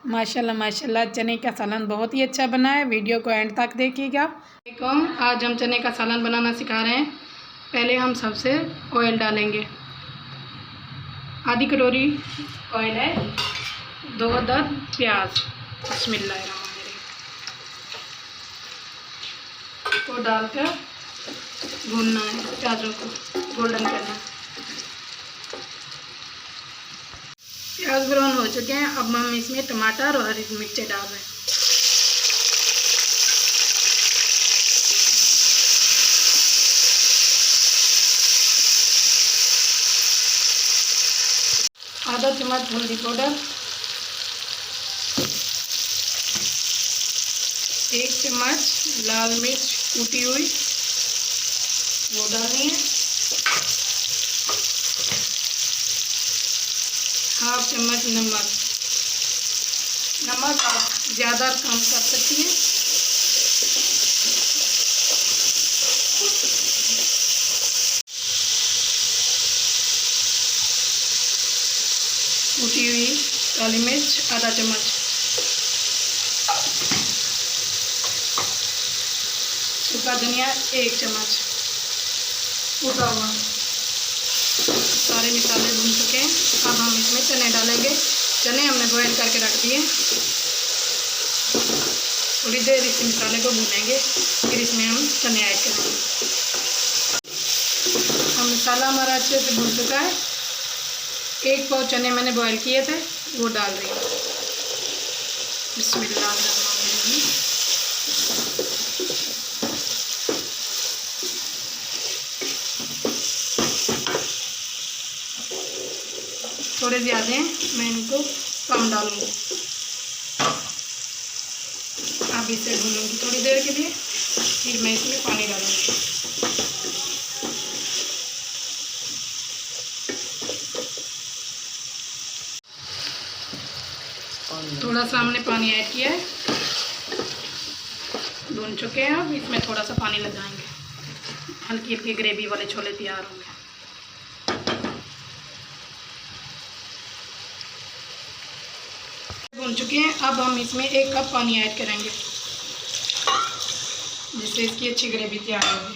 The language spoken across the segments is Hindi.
माशाल्लाह माशाल्लाह चने का सालन बहुत ही अच्छा बना है। वीडियो को एंड तक देखिएगा। आज हम चने का सालन बनाना सिखा रहे हैं। पहले हम सबसे ऑयल डालेंगे, आधी कटोरी ऑयल है, 2 अदद प्याज, बिस्मिल्लाहिर्रहमानिर्रहीम को डालकर भूनना है, प्याजों को गोल्डन करना है। प्याज ब्राउन हो चुके हैं। अब हम इसमें टमाटर और हरी मिर्चें डाल रहे हैं। आधा चम्मच हल्दी पाउडर, 1 चम्मच लाल मिर्च कूटी हुई वो डालनी है, 1/2 चम्मच नमक आप ज़्यादा कम कर सकती हैं। कूटी हुई काली मिर्च आधा चम्मच, सूखा धनिया 1 चम्मच कूटा हुआ। सारे मसाले भून चुके हैं। अब हम इसमें चने डालेंगे। चने हमने बॉयल करके रख दिए। थोड़ी देर इस मसाले को भूनेंगे, फिर इसमें हम चने ऐड करेंगे। हम मसाला हमारा अच्छे से भून चुका है। 1 पाव चने मैंने बॉयल किए थे वो डाल रही हूँ। बिस्मिल्लाहिर्रहमानिर्रहीम। थोड़े ज़्यादा हैं, मैं इनको कम डालूँगी। अब इसे भूनूँगी थोड़ी देर के लिए, फिर मैं इसमें पानी डालूँगी। थोड़ा सा हमने पानी ऐड किया है, भून चुके हैं। अब इसमें थोड़ा सा पानी लगाएंगे, हल्की हल्की ग्रेवी वाले छोले तैयार होंगे। भून चुके हैं। अब हम इसमें 1 कप पानी ऐड करेंगे, जिससे इसकी अच्छी ग्रेवी तैयार होगी।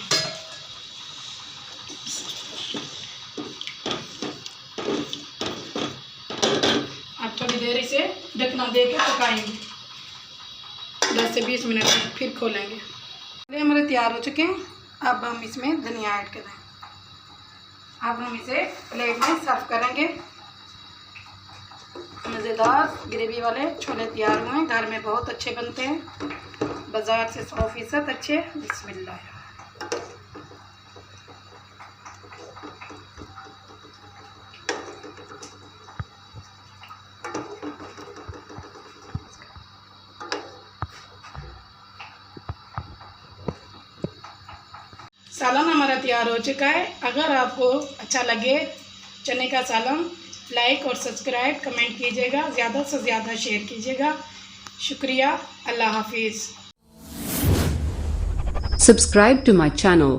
अब थोड़ी देर इसे ढकना देकर पकाएंगे, 10 से 20 मिनट तक, फिर खोलेंगे। ये हमारे तैयार हो चुके हैं। अब हम इसमें धनिया ऐड करेंगे। अब हम इसे प्लेट में सर्व करेंगे। मज़ेदार ग्रेवी वाले छोले तैयार हुए हैं। घर में बहुत अच्छे बनते हैं, बाज़ार से 100% अच्छे। बिस्मिल्लाह। सालन हमारा तैयार हो चुका है। अगर आपको अच्छा लगे चने का सालन, लाइक और सब्सक्राइब कमेंट कीजिएगा, ज़्यादा से ज़्यादा शेयर कीजिएगा। शुक्रिया। अल्लाह हाफिज़। Subscribe to my channel.